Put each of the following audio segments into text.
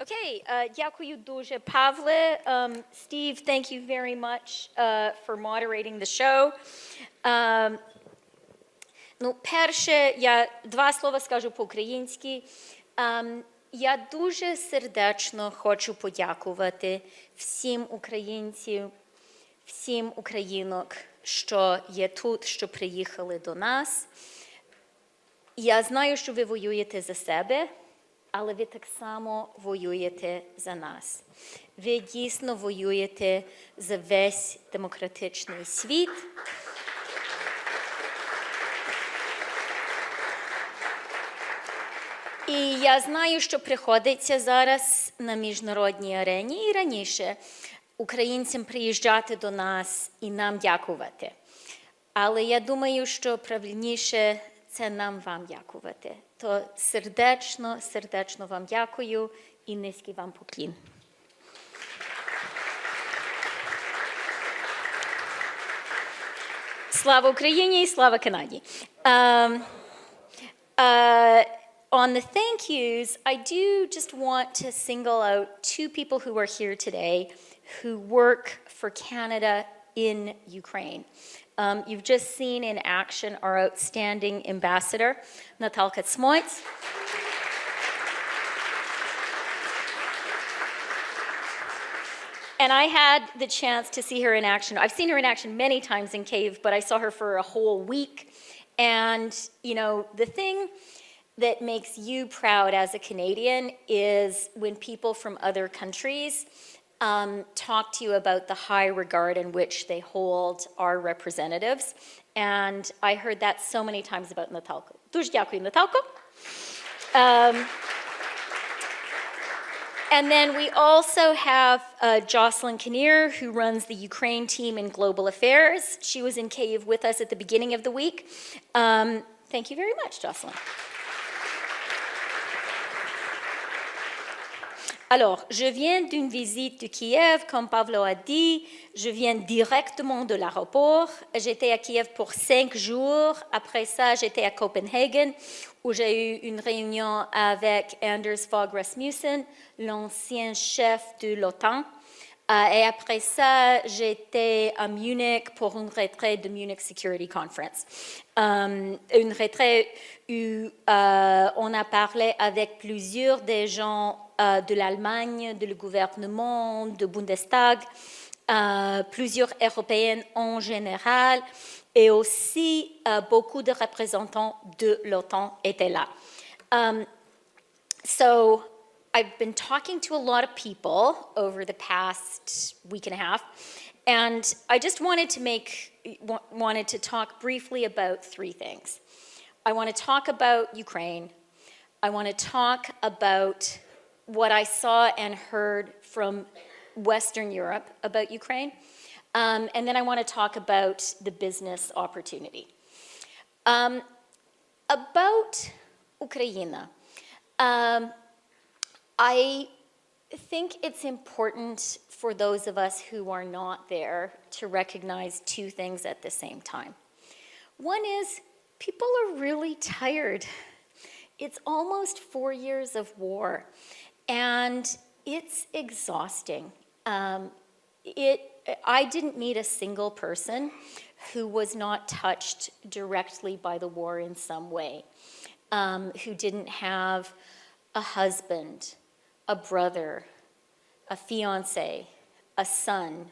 Okay, дякую дуже, Pavle. Steve, thank you very much for moderating the show. Ну, перше, я два слова скажу по-українськи. Я дуже сердечно хочу подякувати всім українцям, всім українок, що є тут, що приїхали до нас. Я знаю, що ви воюєте за себе, але ви так само воюєте за нас. Ви дійсно воюєте за весь демократичний світ. І я знаю, що приходиться зараз на міжнародній арені і раніше українцям приїжджати до нас і нам дякувати. Але я думаю, що правильніше це нам вам дякувати. То сердечно, сердечно вам дякую і низький вам поклін. Слава Україні і слава Канаді! On the thank yous, I do just want to single out two people who are here today who work for Canada in Ukraine. You've just seen in action our outstanding ambassador, Natalka Smoits. And I had the chance to see her in action. I've seen her in action many times in Kyiv, but I saw her for a whole week. And, you know, the thing that makes you proud as a Canadian is when people from other countries talk to you about the high regard in which they hold our representatives. And I heard that so many times about Natalka. Дуже дякую, Natalka. And then we also have Jocelyn Kinnear, who runs the Ukraine team in Global Affairs. She was in Kyiv with us at the beginning of the week. Thank you very much, Jocelyn. Alors, je viens d'une visite de Kiev, comme Pavlo a dit. Je viens directement de l'aéroport. J'étais à Kiev pour 5 jours. Après ça, j'étais à Copenhague, où j'ai eu une réunion avec Anders Fogh Rasmussen, l'ancien chef de l'OTAN. Et après ça, j'étais à Munich pour une retraite de Munich Security Conference. Une retraite où on a parlé avec plusieurs des gens de l'Allemagne, de le gouvernement, du Bundestag, plusieurs Européennes en général, et aussi beaucoup de représentants de l'OTAN étaient là. So I've been talking to a lot of people over the past week and a half, and I just wanted to talk briefly about three things. I want to talk about Ukraine. I want to talk about what I saw and heard from Western Europe about Ukraine. And then I want to talk about the business opportunity. About Ukraine, I think it's important for those of us who are not there to recognize two things at the same time. One is people are really tired. It's almost 4 years of war. And it's exhausting. I didn't meet a single person who was not touched directly by the war in some way, who didn't have a husband, a brother, a fiancé, a son,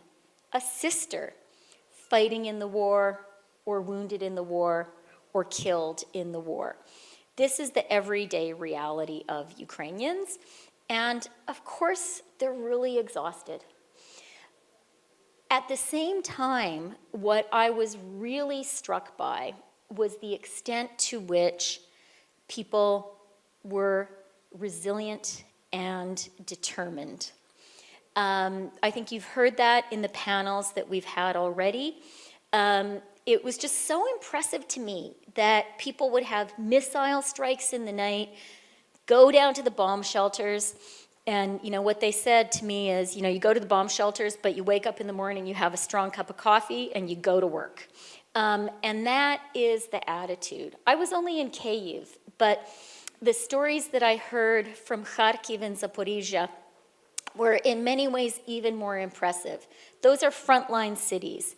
a sister fighting in the war or wounded in the war or killed in the war. This is the everyday reality of Ukrainians. And of course, they're really exhausted. At the same time, what I was really struck by was the extent to which people were resilient and determined. I think you've heard that in the panels that we've had already. It was just so impressive to me that people would have missile strikes in the night, go down to the bomb shelters, and you know what they said to me is, you know, you go to the bomb shelters, but you wake up in the morning, you have a strong cup of coffee, and you go to work. And that is the attitude. I was only in Kyiv, but the stories that I heard from Kharkiv and Zaporizhia were in many ways even more impressive. Those are frontline cities.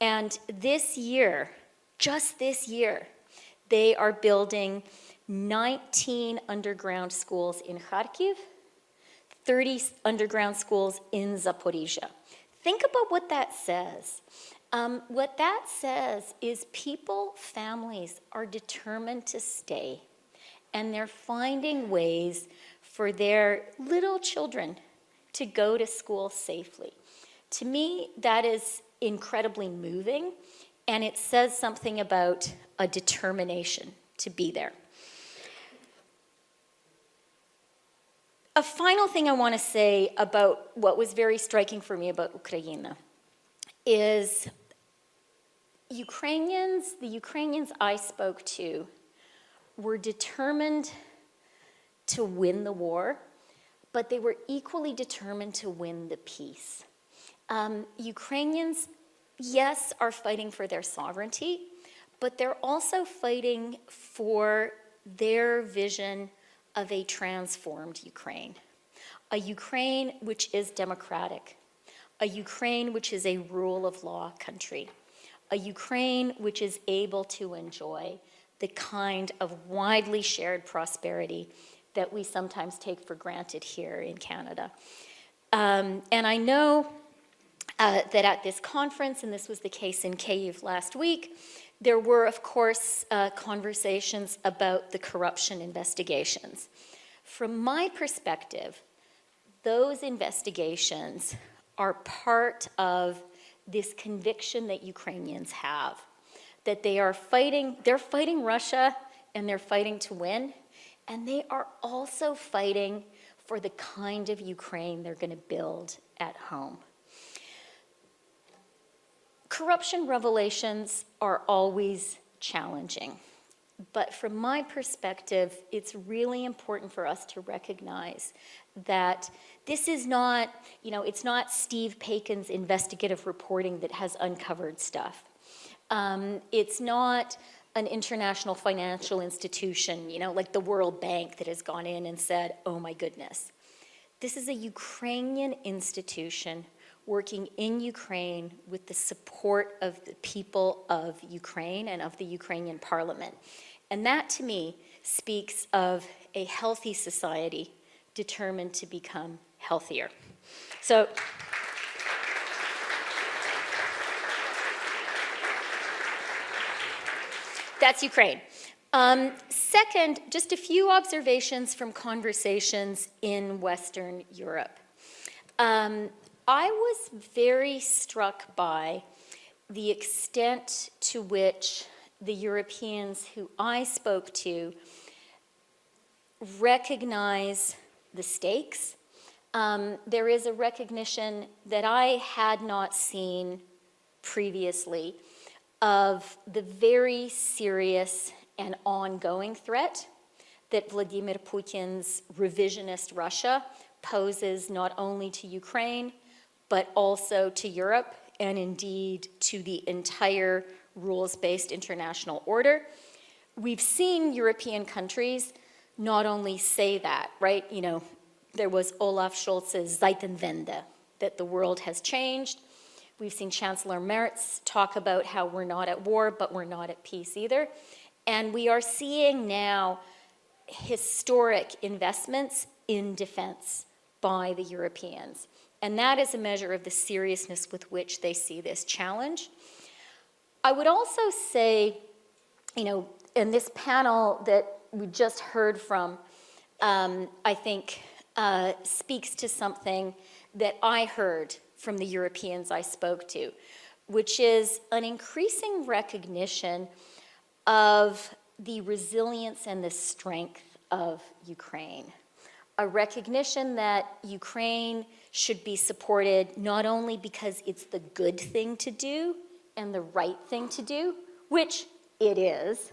And this year, just this year, they are building 19 underground schools in Kharkiv, 30 underground schools in Zaporizhia. Think about what that says. What that says is people, families are determined to stay, and they're finding ways for their little children to go to school safely. To me, that is incredibly moving, and it says something about a determination to be there. A final thing I want to say about what was very striking for me about Ukraine is the Ukrainians I spoke to were determined to win the war, but they were equally determined to win the peace. Ukrainians, yes, are fighting for their sovereignty, but they're also fighting for their vision of a transformed Ukraine. A Ukraine which is democratic, a Ukraine which is a rule of law country, a Ukraine which is able to enjoy the kind of widely shared prosperity that we sometimes take for granted here in Canada. And I know that at this conference, and this was the case in Kyiv last week, there were, of course, conversations about the corruption investigations. From my perspective, those investigations are part of this conviction that Ukrainians have, that they're fighting Russia and they're fighting to win, and they are also fighting for the kind of Ukraine they're going to build at home. Corruption revelations are always challenging, but from my perspective, it's really important for us to recognize that this is not, it's not Steve Paikin's investigative reporting that has uncovered stuff. It's not an international financial institution, like the World Bank, that has gone in and said, oh my goodness. This is a Ukrainian institution working in Ukraine with the support of the people of Ukraine and of the Ukrainian parliament. And that, to me, speaks of a healthy society determined to become healthier. So, that's Ukraine. Second, just a few observations from conversations in Western Europe. I was very struck by the extent to which the Europeans who I spoke to recognize the stakes. There is a recognition that I had not seen previously of the very serious and ongoing threat that Vladimir Putin's revisionist Russia poses not only to Ukraine, but also to Europe, and indeed to the entire rules-based international order. We've seen European countries not only say that, right? There was Olaf Scholz's Zeitenwende, that the world has changed. We've seen Chancellor Merz talk about how we're not at war, but we're not at peace either. And we are seeing now historic investments in defense by the Europeans. And that is a measure of the seriousness with which they see this challenge. I would also say, in this panel that we just heard from, I think speaks to something that I heard from the Europeans I spoke to, which is an increasing recognition of the resilience and the strength of Ukraine. A recognition that Ukraine should be supported not only because it's the good thing to do and the right thing to do, which it is,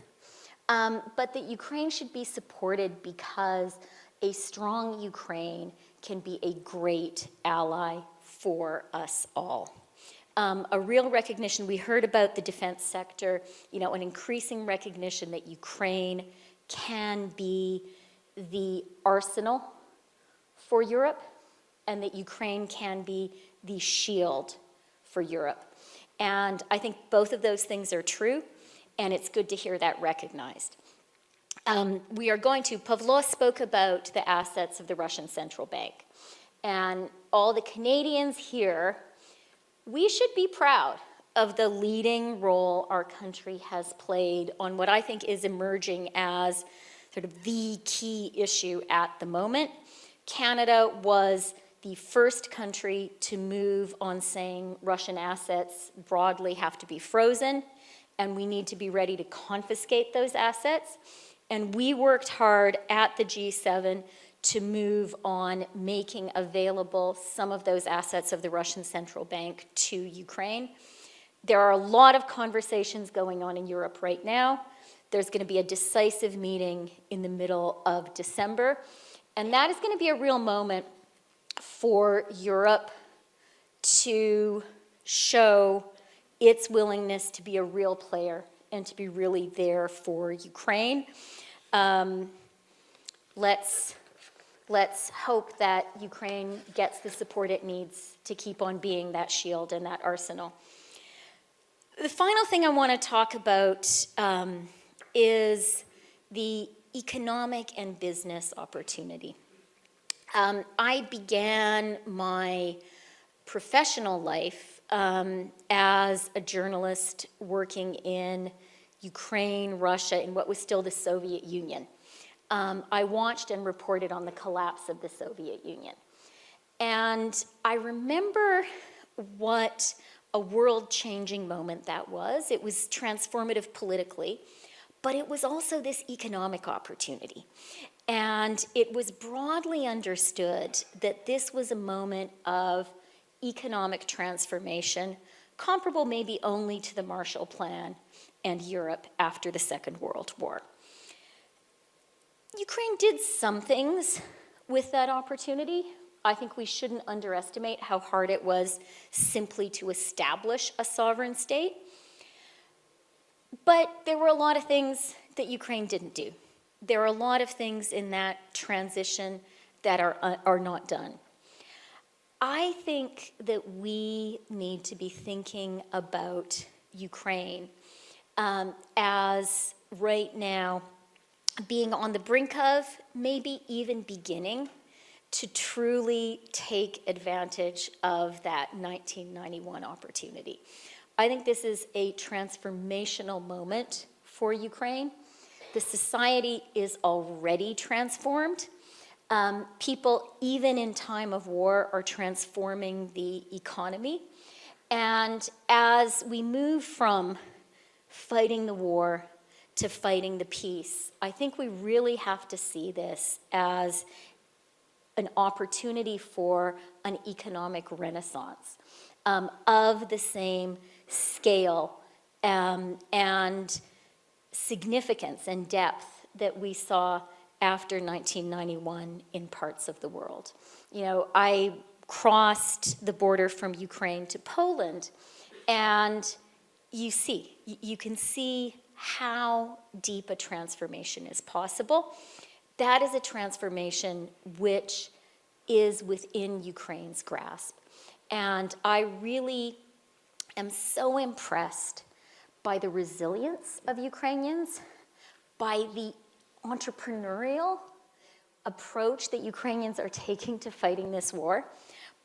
but that Ukraine should be supported because a strong Ukraine can be a great ally for us all. A real recognition, we heard about the defense sector, an increasing recognition that Ukraine can be the arsenal for Europe, and that Ukraine can be the shield for Europe. And I think both of those things are true, and it's good to hear that recognized. We are going to, Pavlo spoke about the assets of the Russian Central Bank. And all the Canadians here, we should be proud of the leading role our country has played on what I think is emerging as sort of the key issue at the moment. Canada was the first country to move on saying Russian assets broadly have to be frozen, and we need to be ready to confiscate those assets. And we worked hard at the G7 to move on making available some of those assets of the Russian Central Bank to Ukraine. There are a lot of conversations going on in Europe right now. There's going to be a decisive meeting in the middle of December, and that is going to be a real moment for Europe to show its willingness to be a real player and to be really there for Ukraine. Let's hope that Ukraine gets the support it needs to keep on being that shield and that arsenal. The final thing I want to talk about is the economic and business opportunity. I began my professional life as a journalist working in Ukraine, Russia, and what was still the Soviet Union. I watched and reported on the collapse of the Soviet Union. And I remember what a world-changing moment that was. It was transformative politically, but it was also this economic opportunity. And it was broadly understood that this was a moment of economic transformation, comparable maybe only to the Marshall Plan and Europe after the Second World War. Ukraine did some things with that opportunity. I think we shouldn't underestimate how hard it was simply to establish a sovereign state. But there were a lot of things that Ukraine didn't do. There are a lot of things in that transition that are not done. I think that we need to be thinking about Ukraine as right now being on the brink of, maybe even beginning to truly take advantage of that 1991 opportunity. I think this is a transformational moment for Ukraine. The society is already transformed. People, even in time of war, are transforming the economy. And as we move from fighting the war to fighting the peace, I think we really have to see this as an opportunity for an economic renaissance of the same scale and significance and depth that we saw after 1991 in parts of the world. You know, I crossed the border from Ukraine to Poland, and you can see how deep a transformation is possible. That is a transformation which is within Ukraine's grasp. And I really am so impressed by the resilience of Ukrainians, by the entrepreneurial approach that Ukrainians are taking to fighting this war,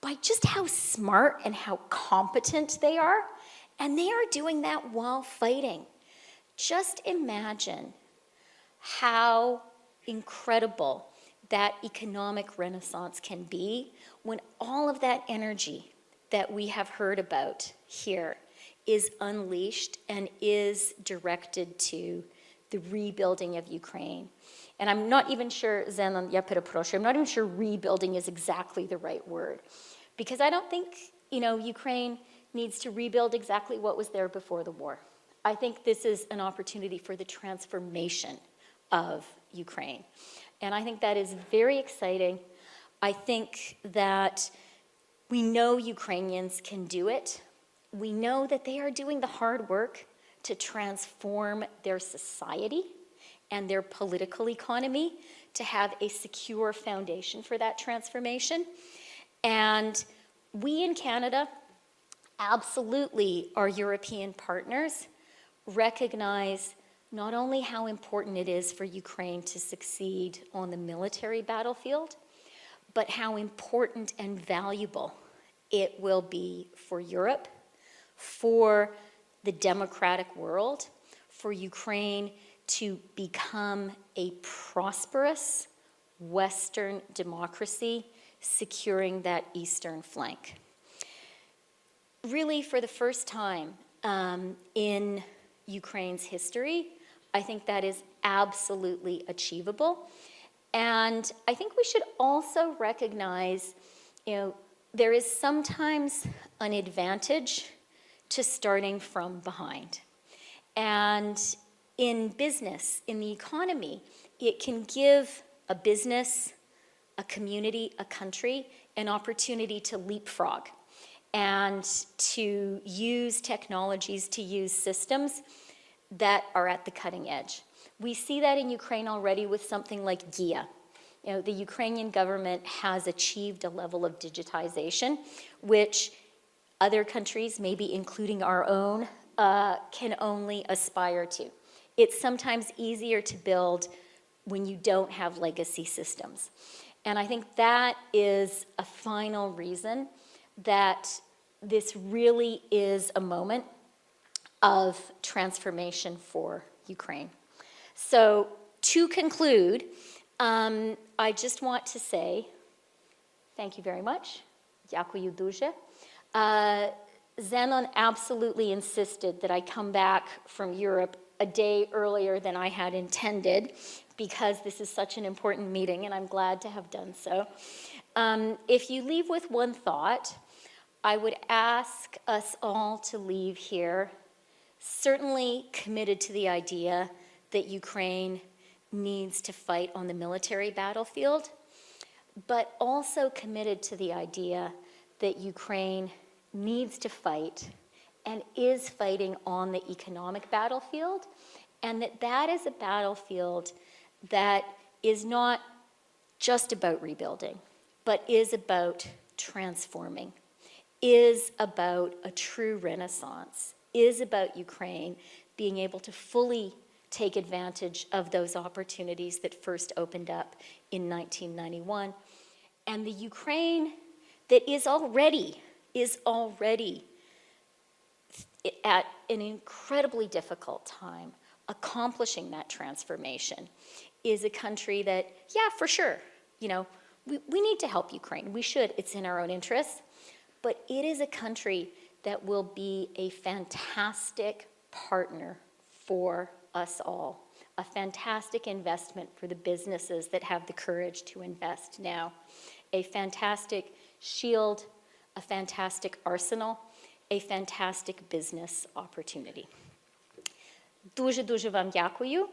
by just how smart and how competent they are. And they are doing that while fighting. Just imagine how incredible that economic renaissance can be when all of that energy that we have heard about here is unleashed and is directed to the rebuilding of Ukraine. And I'm not even sure, I'm not even sure rebuilding is exactly the right word, because I don't think, Ukraine needs to rebuild exactly what was there before the war. I think this is an opportunity for the transformation of Ukraine. And I think that is very exciting. I think that we know Ukrainians can do it. We know that they are doing the hard work to transform their society and their political economy to have a secure foundation for that transformation. And we in Canada, absolutely, our European partners recognize not only how important it is for Ukraine to succeed on the military battlefield, but how important and valuable it will be for Europe, for the democratic world, for Ukraine to become a prosperous Western democracy, securing that eastern flank. Really, for the first time in Ukraine's history, I think that is absolutely achievable. And I think we should also recognize, there is sometimes an advantage to starting from behind. And in business, in the economy, it can give a business, a community, a country, an opportunity to leapfrog and to use technologies, to use systems that are at the cutting edge. We see that in Ukraine already with something like GIA. The Ukrainian government has achieved a level of digitization, which other countries, maybe including our own, can only aspire to. It's sometimes easier to build when you don't have legacy systems. And I think that is a final reason that this really is a moment of transformation for Ukraine. So to conclude, I just want to say thank you very much. Дякую дуже. Zenon absolutely insisted that I come back from Europe a day earlier than I had intended because this is such an important meeting, and I'm glad to have done so. If you leave with one thought, I would ask us all to leave here certainly committed to the idea that Ukraine needs to fight on the military battlefield, but also committed to the idea that Ukraine needs to fight and is fighting on the economic battlefield, and that is a battlefield that is not just about rebuilding, but is about transforming, is about a true renaissance, is about Ukraine being able to fully take advantage of those opportunities that first opened up in 1991. And the Ukraine that is already at an incredibly difficult time accomplishing that transformation is a country that, yeah, for sure, we need to help Ukraine. We should. It's in our own interests. But it is a country that will be a fantastic partner for us all, a fantastic investment for the businesses that have the courage to invest now, a fantastic shield, a fantastic arsenal, a fantastic business opportunity. Дуже вам дякую.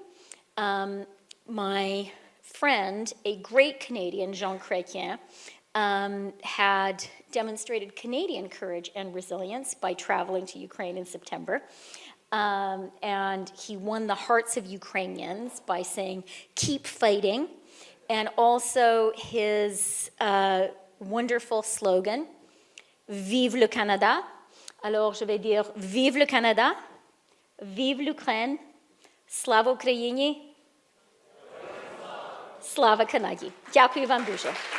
My friend, a great Canadian, Jean Chrétien, had demonstrated Canadian courage and resilience by traveling to Ukraine in September. And he won the hearts of Ukrainians by saying, keep fighting. And also his wonderful slogan, Vive le Canada. Alors je vais dire, Vive le Canada, Vive l'Ukraine, Slava Ukraini, Slava Kanadi. Дякую вам дуже.